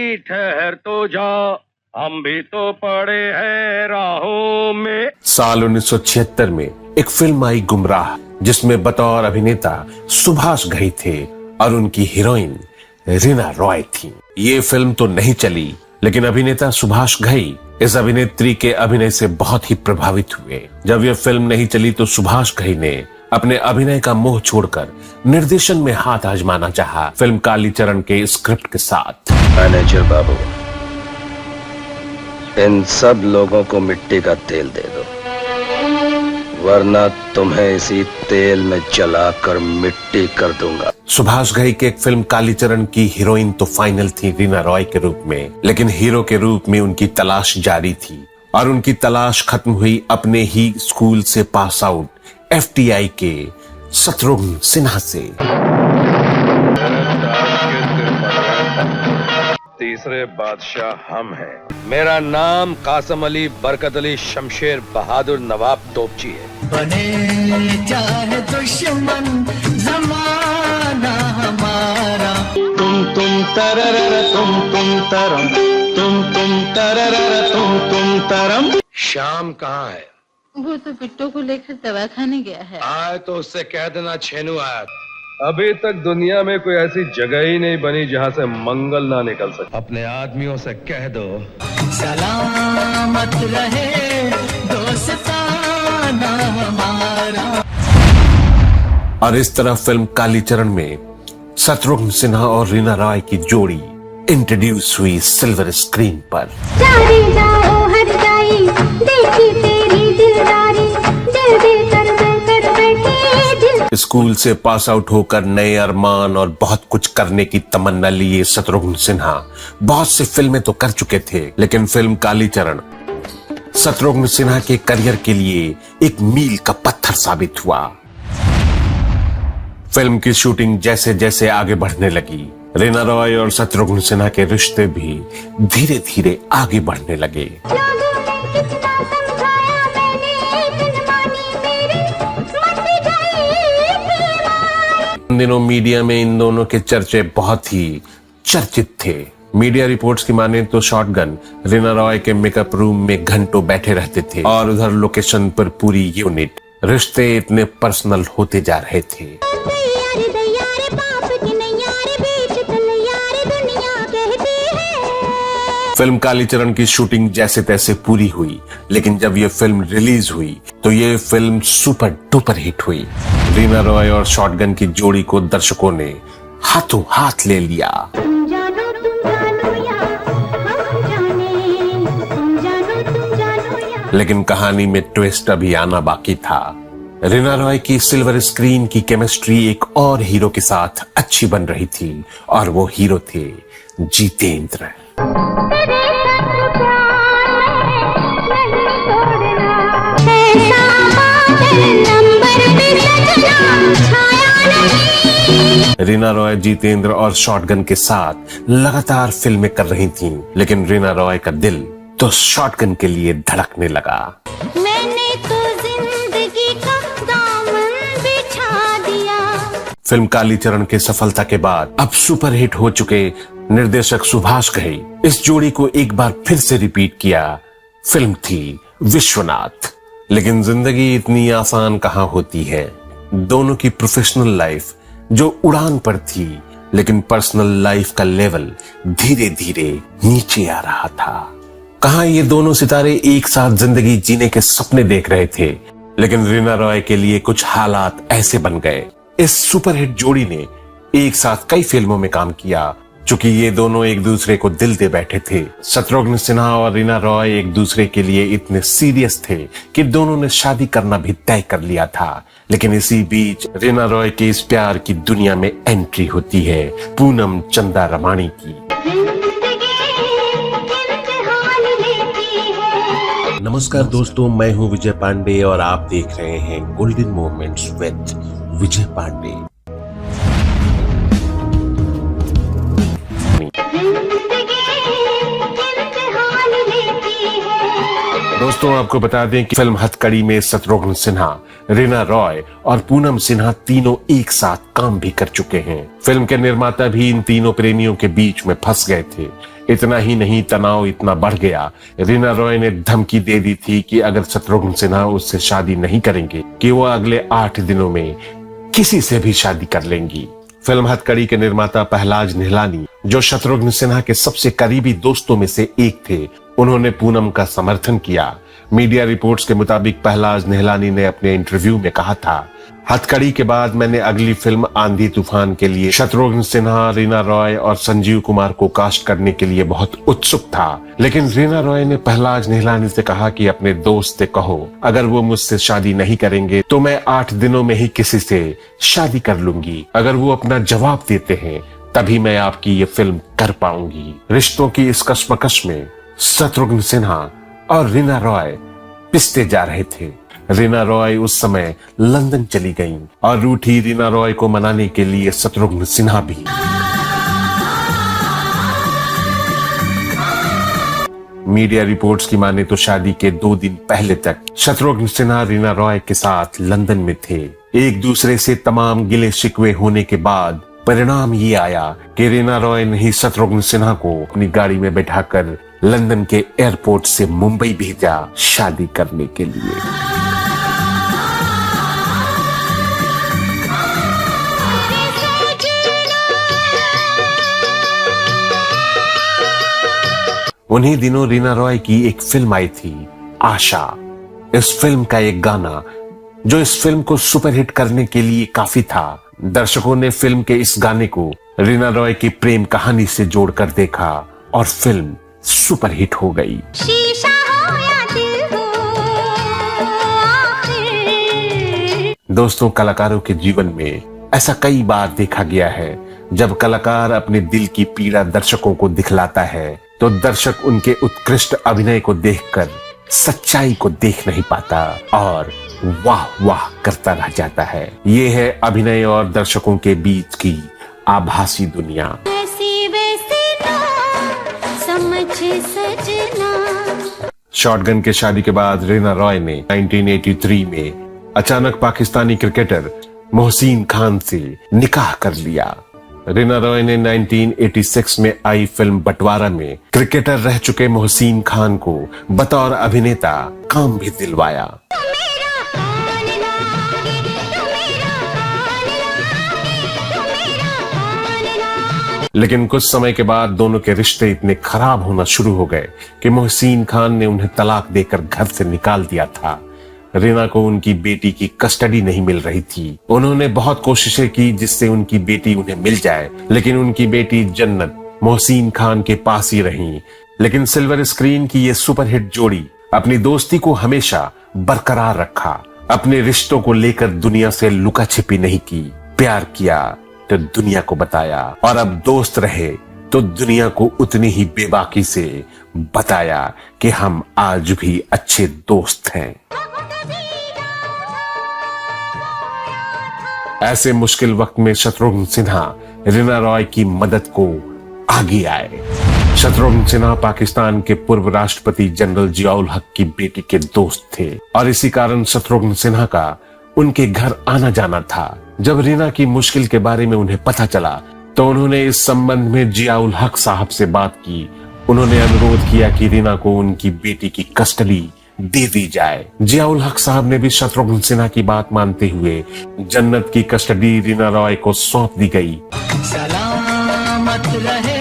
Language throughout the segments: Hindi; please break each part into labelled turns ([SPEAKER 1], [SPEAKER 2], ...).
[SPEAKER 1] भाई ठहर तो जा, हम भी तो पड़े हैं राहों में।
[SPEAKER 2] साल 1976 में एक फिल्म आई गुमराह, जिसमें बतौर अभिनेता सुभाष घई थे और उनकी हीरोइन रीना रॉय थी। ये फिल्म तो नहीं चली, लेकिन अभिनेता सुभाष घई इस अभिनेत्री के अभिनय से बहुत ही प्रभावित हुए। जब यह फिल्म नहीं चली तो सुभाष घई ने अपने अभिनय का मोह छोड़कर निर्देशन में हाथ आजमाना चाहा, फिल्म कालीचरण के स्क्रिप्ट के साथ।
[SPEAKER 3] मैनेजर बाबू, इन सब लोगों को मिट्टी का तेल दे दो, वरना तुम्हें इसी तेल में जलाकर मिट्टी कर दूंगा।
[SPEAKER 2] सुभाष घई के एक फिल्म कालीचरण की हीरोइन तो फाइनल थी रीना रॉय के रूप में, लेकिन हीरो के रूप में उनकी तलाश जारी थी और उनकी तलाश खत्म हुई अपने ही स्कूल से पास आउट FTI के शत्रुघ्न सिन्हा से।
[SPEAKER 3] तीसरे बादशाह हम हैं। मेरा नाम कासम अली बरकत अली शमशेर बहादुर नवाब तोपची है।
[SPEAKER 4] बने चाहे दुश्मन जमाना हमारा, तुम तरर तुम तरम, तुम तरर तुम तरम।
[SPEAKER 3] शाम कहाँ है?
[SPEAKER 5] वो तो बिट्टू को लेकर दवा खाने गया है।
[SPEAKER 3] आए तो उससे कह देना छेनू आया।
[SPEAKER 1] अभी तक दुनिया में कोई ऐसी जगह ही नहीं बनी जहाँ से मंगल ना निकल सके।
[SPEAKER 3] अपने आदमियों से कह दो
[SPEAKER 4] सलामत रहे दोस्ताना हमारा।
[SPEAKER 2] और इस तरह फिल्म कालीचरण में शत्रुघ्न सिन्हा और रीना रॉय की जोड़ी इंट्रोड्यूस हुई सिल्वर स्क्रीन पर।
[SPEAKER 6] जाओ हर जाई, देखी तेरी दिलदारी, दिल देकर बैठे।
[SPEAKER 2] स्कूल से पास आउट होकर नए अरमान और बहुत कुछ करने की तमन्ना लिए शत्रुघ्न सिन्हा बहुत सी फिल्में तो कर चुके थे, लेकिन फिल्म कालीचरण शत्रुघ्न सिन्हा के करियर के लिए एक मील का पत्थर साबित हुआ। फिल्म की शूटिंग जैसे जैसे आगे बढ़ने लगी, रीना रॉय और शत्रुघ्न सिन्हा के रिश्ते भी धीरे धीरे आगे बढ़ने लगे। इन दिनों मीडिया में इन दोनों के चर्चे बहुत ही चर्चित थे। मीडिया रिपोर्ट्स की माने तो शॉटगन रीना रॉय के मेकअप रूम में घंटों बैठे रहते थे और उधर लोकेशन पर पूरी यूनिट। रिश्ते इतने पर्सनल होते जा रहे थे। फिल्म कालीचरण की शूटिंग जैसे तैसे पूरी हुई, लेकिन जब ये फिल्म रिलीज हुई तो ये फिल्म सुपर डुपर हिट हुई। रीना रॉय और शॉटगन की जोड़ी को दर्शकों ने हाथों हाथ ले लिया। लेकिन कहानी में ट्विस्ट अभी आना बाकी था। रीना रॉय की सिल्वर स्क्रीन की केमिस्ट्री एक और हीरो के साथ अच्छी बन रही थी और वो हीरो थे जितेंद्र। रीना रॉय जितेंद्र और शॉटगन के साथ लगातार फिल्में कर रही थीं, लेकिन रीना रॉय का दिल तो शॉटगन के लिए धड़कने लगा।
[SPEAKER 6] मैंने तो जिंदगी का दामन बिछा दिया।
[SPEAKER 2] फिल्म कालीचरण के सफलता के बाद अब सुपरहिट हो चुके निर्देशक सुभाष घई इस जोड़ी को एक बार फिर से रिपीट किया। फिल्म थी विश्वनाथ। लेकिन जिंदगी इतनी आसान कहाँ होती है। दोनों की प्रोफेशनल लाइफ जो उड़ान पर थी, लेकिन पर्सनल लाइफ का लेवल धीरे धीरे नीचे आ रहा था। कहाँ ये दोनों सितारे एक साथ जिंदगी जीने के सपने देख रहे थे, लेकिन रीना रॉय के लिए कुछ हालात ऐसे बन गए। इस सुपरहिट जोड़ी ने एक साथ कई फिल्मों में काम किया, चूंकि ये दोनों एक दूसरे को दिल दे बैठे थे। शत्रुघ्न सिन्हा और रीना रॉय एक दूसरे के लिए इतने सीरियस थे कि दोनों ने शादी करना भी तय कर लिया था। लेकिन इसी बीच रीना रॉय के इस प्यार की दुनिया में एंट्री होती है पूनम चंदा रमाणी की। नमस्कार दोस्तों, मैं हूं विजय पांडे और आप देख रहे हैं golden moments with Vijay Pandey. दोस्तों आपको बता दें कि फिल्म हथकड़ी में शत्रुघ्न सिन्हा, रीना रॉय और पूनम सिन्हा तीनों एक साथ काम भी कर चुके हैं। फिल्म के निर्माता भी इन तीनों प्रेमियों के बीच में फंस गए थे। इतना ही नहीं, तनाव इतना बढ़ गया, रीना रॉय ने धमकी दे दी थी कि अगर शत्रुघ्न सिन्हा उससे शादी नहीं करेंगे कि वो अगले 8 दिनों में किसी से भी शादी कर लेंगी। फिल्म हथकड़ी के निर्माता पहलाज निहलानी, जो शत्रुघ्न सिन्हा के सबसे करीबी दोस्तों में से एक थे, उन्होंने पूनम का समर्थन किया। मीडिया रिपोर्ट्स के मुताबिक पहलाज निहलानी ने अपने इंटरव्यू में कहा था, हथकड़ी के बाद मैंने अगली फिल्म आंधी तूफान के लिए शत्रुघ्न सिन्हा, रीना रॉय और संजीव कुमार को कास्ट करने के लिए बहुत उत्सुक था। लेकिन रीना रॉय ने पहलाज निहलानी से कहा कि अपने दोस्त से कहो, अगर वो मुझसे शादी नहीं करेंगे तो मैं 8 दिनों में ही किसी से शादी कर लूंगी। अगर वो अपना जवाब देते हैं तभी मैं आपकी ये फिल्म कर पाऊंगी। रिश्तों की इस कश्मकश में शत्रुघ्न सिन्हा और रीना रॉय पिसते जा रहे थे। रीना रॉय उस समय लंदन चली गईं और रूठी रीना रॉय को मनाने के लिए शत्रुघ्न सिन्हा भी। मीडिया रिपोर्ट्स की माने तो शादी के 2 दिन पहले तक शत्रुघ्न सिन्हा रीना रॉय के साथ लंदन में थे। एक दूसरे से तमाम गिले शिकवे होने के बाद परिणाम ये आया कि रीना रॉय ने ही शत्रुघ्न सिन्हा को अपनी गाड़ी में बैठाकर लंदन के एयरपोर्ट से मुंबई भेजा शादी करने के लिए। उन्हीं दिनों रीना रॉय की एक फिल्म आई थी, आशा। इस फिल्म का एक गाना जो इस फिल्म को सुपरहिट करने के लिए काफी था। दर्शकों ने फिल्म के इस गाने को रीना रॉय की प्रेम कहानी से जोड़कर देखा और फिल्म सुपरहिट हो गई।
[SPEAKER 6] शीशा हो या दिल हो आखिर।
[SPEAKER 2] दोस्तों, कलाकारों के जीवन में ऐसा कई बार देखा गया है, जब कलाकार अपने दिल की पीड़ा दर्शकों को दिखलाता है तो दर्शक उनके उत्कृष्ट अभिनय को देखकर सच्चाई को देख नहीं पाता और वाह वाह करता रह जाता है। ये है अभिनय और दर्शकों के बीच की आभासी दुनिया।
[SPEAKER 6] ऐसी वैसी ना समझ सजना।
[SPEAKER 2] शॉटगन के शादी के बाद रीना रॉय ने 1983 में अचानक पाकिस्तानी क्रिकेटर मोहसिन खान से निकाह कर लिया। रीना रॉय ने 1986 में आई फिल्म बंटवारा में क्रिकेटर रह चुके मोहसिन खान को बतौर अभिनेता काम भी दिलवाया। लेकिन कुछ समय के बाद दोनों के रिश्ते इतने खराब होना शुरू हो गए कि मोहसिन खान ने उन्हें तलाक देकर घर से निकाल दिया था। रीना को उनकी बेटी की कस्टडी नहीं मिल रही थी। उन्होंने बहुत कोशिशें की जिससे उनकी बेटी उन्हें मिल जाए, लेकिन उनकी बेटी जन्नत मोहसिन खान के पास ही रही। लेकिन सिल्वर स्क्रीन की ये सुपरहिट जोड़ी अपनी दोस्ती को हमेशा बरकरार रखा। अपने रिश्तों को लेकर दुनिया से लुका छिपी नहीं की। प्यार किया तो दुनिया को बताया, और अब दोस्त रहे तो दुनिया को उतनी ही बेबाकी से बताया कि हम आज भी अच्छे दोस्त हैं। ऐसे मुश्किल वक्त में शत्रुघ्न सिन्हा रीना रॉय की मदद को आगे आए। शत्रुघ्न सिन्हा पाकिस्तान के पूर्व राष्ट्रपति जनरल जियाउल हक की बेटी के दोस्त थे और इसी कारण शत्रुघ्न सिन्हा का उनके घर आना जाना था। जब रीना की मुश्किल के बारे में उन्हें पता चला तो उन्होंने इस संबंध में जियाउल हक साहब से बात की। उन्होंने अनुरोध किया कि रीना को उनकी बेटी की कस्टडी दे दी जाए। जियाउल हक साहब ने भी शत्रुघ्न सिन्हा की बात मानते हुए जन्नत की कस्टडी रीना रॉय को सौंप दी गई।
[SPEAKER 4] सलामत रहे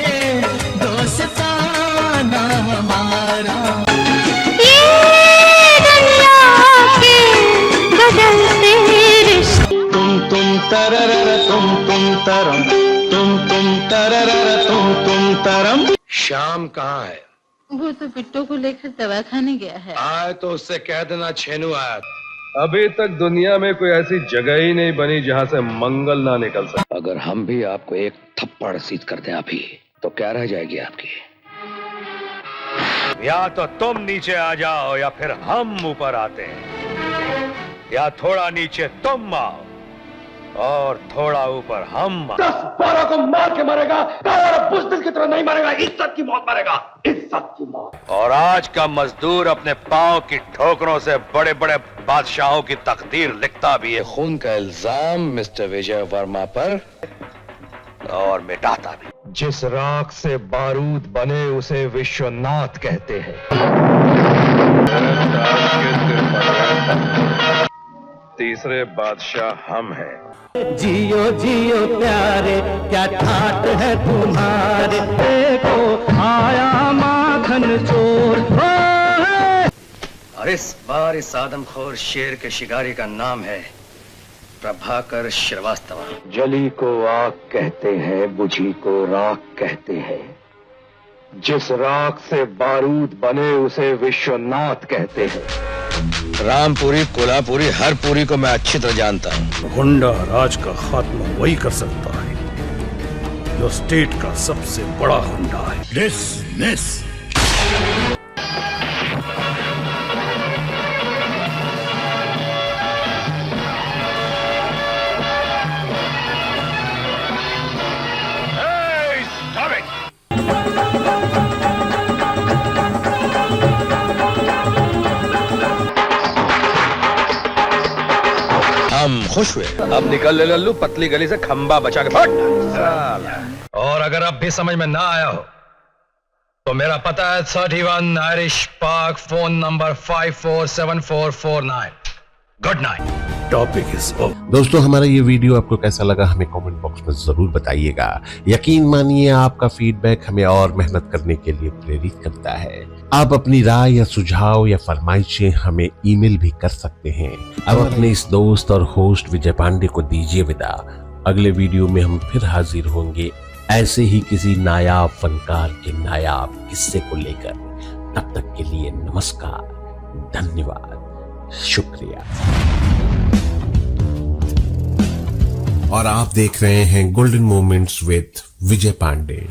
[SPEAKER 4] दोस्ताना हमारा।
[SPEAKER 6] ये दुनिया के बदलते रिश्ते।
[SPEAKER 4] तुम तररर तुम तरम, तुम तररर तुम तरम।
[SPEAKER 3] श्याम कहाँ है?
[SPEAKER 5] वो तो बिट्टू को लेकर दवा खाने गया है।
[SPEAKER 3] आए तो उससे कह देना छेनू आया।
[SPEAKER 1] अभी तक दुनिया में कोई ऐसी जगह ही नहीं बनी जहाँ से मंगल ना निकल सके।
[SPEAKER 3] अगर हम भी आपको एक थप्पड़ सीध कर दें अभी, तो क्या रह जाएगी आपकी?
[SPEAKER 1] या तो तुम नीचे आ जाओ या फिर हम ऊपर आते हैं, या थोड़ा नीचे तुम आओ और थोड़ा ऊपर हम।
[SPEAKER 3] 10-12 को मार के मरेगा, बुज़दिल की तरह नहीं मरेगा, इज्जत की मौत मरेगा, इज्जत की मौत।
[SPEAKER 1] और आज का मजदूर अपने पांव की ठोकरों से बड़े बड़े बादशाहों की तकदीर लिखता भी है,
[SPEAKER 3] खून का इल्जाम मिस्टर विजय वर्मा पर
[SPEAKER 1] और मिटाता भी। जिस राख से बारूद बने उसे विश्वनाथ कहते हैं। तीसरे बादशाह हम हैं।
[SPEAKER 4] जियो जियो प्यारे, क्या ठाट है तुम्हारे, देखो आया माखन चोर।
[SPEAKER 3] और इस बार इस आदमखोर शेर के शिकारी का नाम है प्रभाकर श्रीवास्तव।
[SPEAKER 1] जली को आग कहते हैं, बुझी को राख कहते हैं। जिस राख से बारूद बने उसे विश्वनाथ कहते हैं।
[SPEAKER 3] रामपुरी, कोल्हापुरी, हर पुरी को मैं अच्छी तरह जानता हूँ।
[SPEAKER 7] गुंडा राज का खात्मा वही कर सकता है जो स्टेट का सबसे बड़ा गुंडा है। डिसमिस।
[SPEAKER 3] हम खुश हुए। अब निकल ले लल्लू, पतली गली से खंबा बचा के फट। और अगर अब भी समझ में ना आया हो तो मेरा पता है 31 Irish park, phone number 547449। Good night.
[SPEAKER 7] Topic is over.
[SPEAKER 2] दोस्तों, हमारा ये वीडियो आपको कैसा लगा हमें कमेंट बॉक्स में जरूर बताइएगा। यकीन मानिए आपका फीडबैक हमें और मेहनत करने के लिए प्रेरित करता है। आप अपनी राय या सुझाव या फरमाइशें हमें ईमेल भी कर सकते हैं। अब अपने इस दोस्त और होस्ट विजय पांडे को दीजिए विदा। अगले वीडियो में हम फिर हाजिर होंगे ऐसे ही किसी नायाब फनकार के नायाब किस्से को लेकर। तब तक के लिए नमस्कार, धन्यवाद, शुक्रिया। और आप देख रहे हैं golden moments with Vijay Pandey.